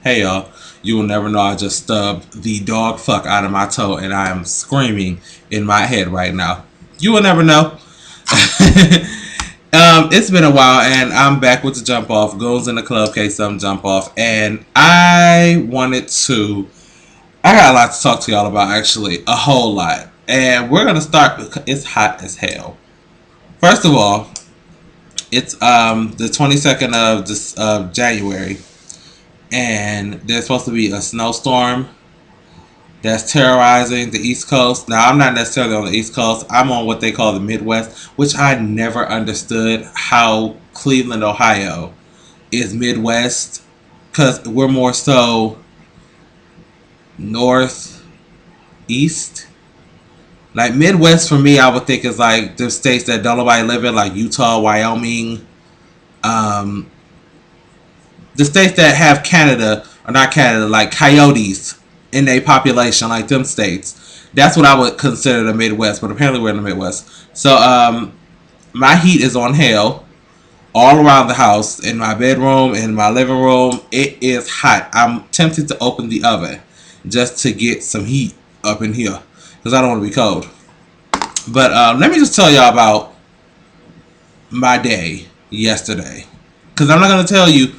Hey y'all, you will never know I just stubbed the dog fuck out of my toe and I am screaming in my head right now. You will never know. It's been a while and I'm back with the jump off. Goes in the club case some jump off and I got a lot to talk to y'all about actually. A whole lot. And we're gonna start because it's hot as hell. First of all, it's the 22nd of January and there's supposed to be a snowstorm that's terrorizing the East Coast. Now, I'm not necessarily on the East Coast. I'm on what they call the Midwest, which I never understood how Cleveland, Ohio is Midwest because we're more so north, east. Like Midwest for me, I would think is like the states that don't nobody live in, like Utah, Wyoming, um, the states that have Canada or not Canada, like coyotes in their population, like them states. That's what I would consider the Midwest, but apparently we're in the Midwest. So my heat is on hell all around the house, in my bedroom, in my living room. It is hot. I'm tempted to open the oven just to get some heat up in here because I don't want to be cold. But let me just tell y'all about my day yesterday because I'm not going to tell you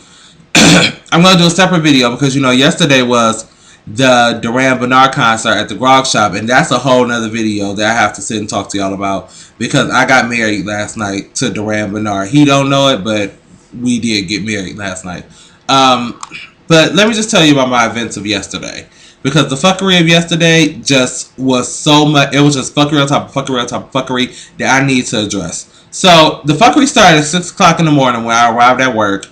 I'm gonna do a separate video because yesterday was the Durand concert at the Grog Shop, and that's a whole nother video that I have to sit and talk to y'all about because I got married last night to Durand. He don't know it, but we did get married last night. Um, but let me just tell you about my events of yesterday because the fuckery of yesterday just was so much. It was just fuckery on top of fuckery on top of fuckery that I need to address. So the fuckery started at 6 o'clock in the morning when I arrived at work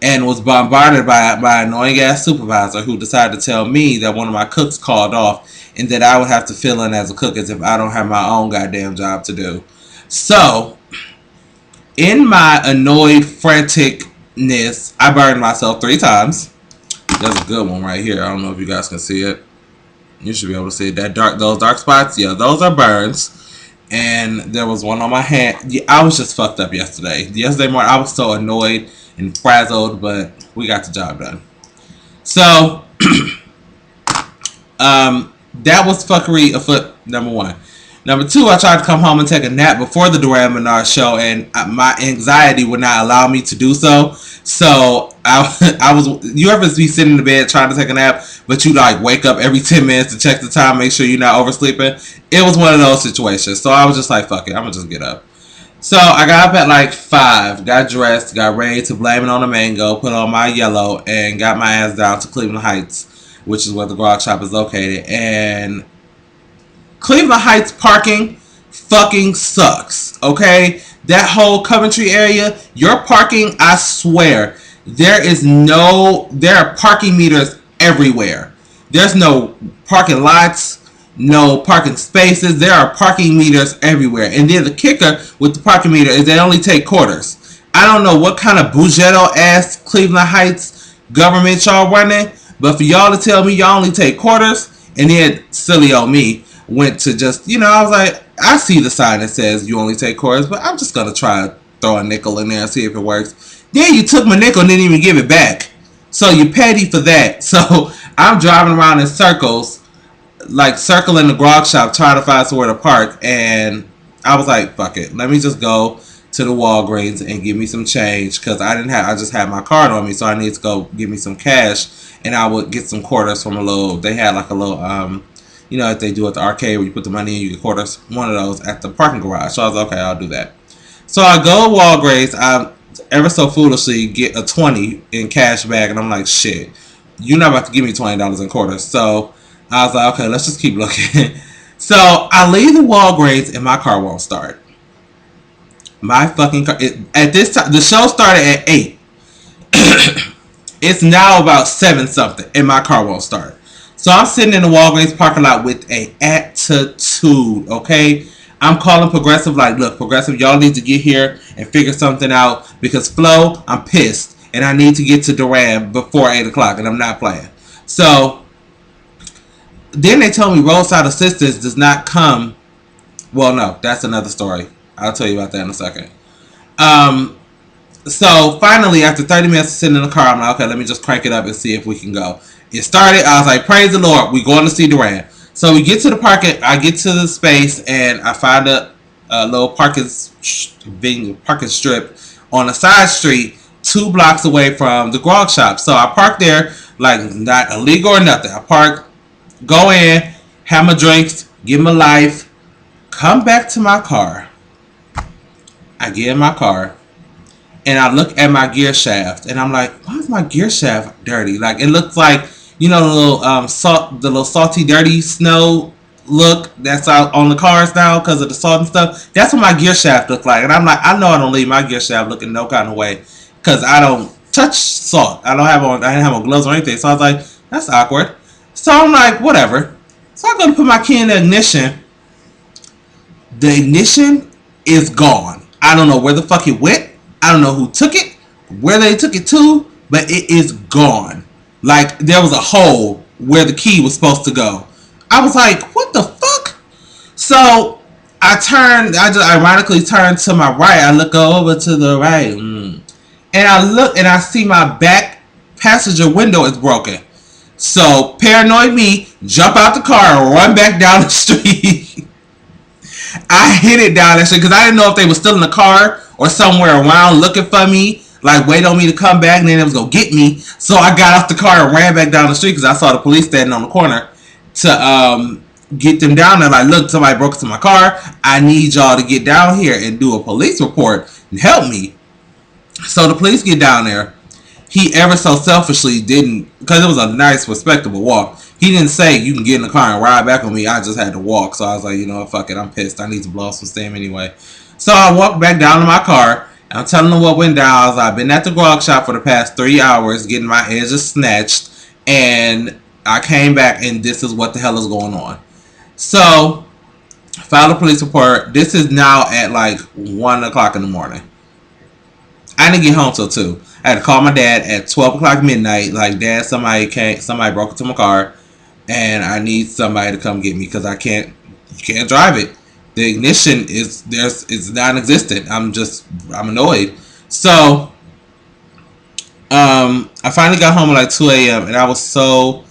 and was bombarded by an annoying ass supervisor who decided to tell me that one of my cooks called off and that I would have to fill in as a cook as if I don't have my own goddamn job to do. So, in my annoyed franticness, I burned myself 3 times. That's a good one right here. I don't know if you guys can see it. You should be able to see it. Those dark spots, yeah, those are burns. And there was one on my hand. Yeah, I was just fucked up yesterday. Yesterday morning, I was so annoyed and frazzled, but we got the job done. So, that was fuckery afoot, number one. Number two, I tried to come home and take a nap before the Durand show, and my anxiety would not allow me to do so. So I was. You ever be sitting in the bed trying to take a nap, but you like wake up every 10 minutes to check the time, make sure you're not oversleeping? It was one of those situations. So I was just like, fuck it, I'm gonna just get up. So I got up at like 5, got dressed, got ready to blame it on the mango, put on my yellow, and got my ass down to Cleveland Heights, which is where the Grog Shop is located. And Cleveland Heights parking fucking sucks, okay? That whole Coventry area, your parking, I swear, there are parking meters everywhere. There's no parking lots, no parking spaces. There are parking meters everywhere. And then the kicker with the parking meter is they only take quarters. I don't know what kind of Bugetto ass Cleveland Heights government y'all running, but for y'all to tell me y'all only take quarters, and then silly old me went to just, I was like, I see the sign that says you only take quarters, but I'm just going to try to throw a nickel in there and see if it works. Then you took my nickel and didn't even give it back. So you petty for that. So I'm driving around in circles, like circling the Grog Shop, trying to find somewhere to park. And I was like, fuck it. Let me just go to the Walgreens and give me some change. Because I just had my card on me. So I need to go give me some cash. And I would get some quarters from they had like a little, that they do at the arcade where you put the money in, you get quarters. One of those at the parking garage. So I was like, okay, I'll do that. So I go to Walgreens. I ever so foolishly get a 20 in cash back, and I'm like, shit, you're not about to give me $20 in quarters. So I was like, okay, let's just keep looking. So I leave the Walgreens and my car won't start. My fucking car. At this time, the show started at 8. It's now about 7 something, and my car won't start. So I'm sitting in the Walgreens parking lot with an attitude, okay? I'm calling Progressive like, look, Progressive, y'all need to get here and figure something out because Flo, I'm pissed. And I need to get to Durand before 8 o'clock and I'm not playing. So then they told me roadside assistance does not come. Well, no, that's another story. I'll tell you about that in a second. So finally, after 30 minutes of sitting in the car, I'm like, okay, let me just crank it up and see if we can go. It started. I was like, praise the Lord, we going to see Durand. So we get to the parking. I get to the space and I find a little parking strip on a side street, 2 blocks away from the grog shop. So I park there, like not illegal or nothing. I park, go in, have my drinks, get my life, come back to my car. I get in my car and I look at my gear shaft, and I'm like, why is my gear shaft dirty? Like it looks like, you know, the little the little salty, dirty snow look that's out on the cars now because of the salt and stuff. That's what my gear shaft looked like, and I'm like, I know I don't leave my gear shaft looking no kind of way because I don't touch salt. I didn't have on gloves or anything. So I was like, that's awkward. So I'm like, whatever. So I'm gonna put my key in the ignition. The ignition is gone. I don't know where the fuck it went. I don't know who took it, where they took it to, but it is gone. Like there was a hole where the key was supposed to go. I was like, what the fuck? So I just ironically turned to my right. I look over to the right. And I look and I see my back passenger window is broken. So paranoid me, jump out the car and run back down the street. I hit it down that street because I didn't know if they were still in the car or somewhere around looking for me, like wait on me to come back and then it was going to get me. So I got off the car and ran back down the street because I saw the police standing on the corner to get them down there. Like, look, somebody broke into my car. I need y'all to get down here and do a police report and help me. So the police get down there. He ever so selfishly didn't, because it was a nice, respectable walk. He didn't say, you can get in the car and ride back with me. I just had to walk. So I was like, you know what, fuck it. I'm pissed. I need to blow off some steam anyway. So I walked back down to my car. And I'm telling them what went down. I was like, I've been at the grog shop for the past 3 hours getting my edges snatched. And I came back and this is what the hell is going on. So I filed a police report. This is now at like 1 o'clock in the morning. I didn't get home till 2. I had to call my dad at 12 o'clock midnight. Like, Dad, somebody broke into my car, and I need somebody to come get me because you can't drive it. The ignition is non-existent. I'm annoyed. So, I finally got home at like 2 a.m. and I was so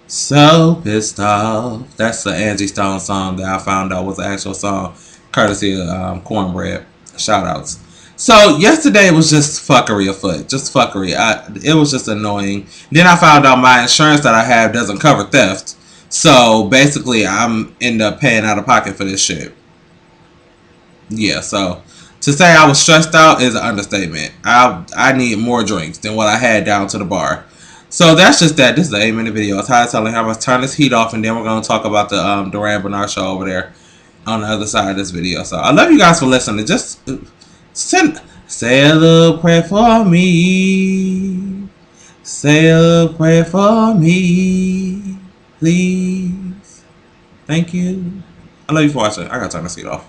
pissed off. That's the Angie Stone song that I found out was the actual song, courtesy of Cornbread. Shout outs. So yesterday was just fuckery afoot. Just fuckery. It was just annoying. Then I found out my insurance that I have doesn't cover theft. So basically I'm end up paying out of pocket for this shit. Yeah, so to say I was stressed out is an understatement. I need more drinks than what I had down to the bar. So that's just that. This is an 8-minute video. It's how telling how much turn this heat off, and then we're going to talk about the Durand Bernard show over there on the other side of this video. So I love you guys for listening. Just say a little prayer for me. Say a little prayer for me, please. Thank you. I love you for watching. I gotta turn this heat off.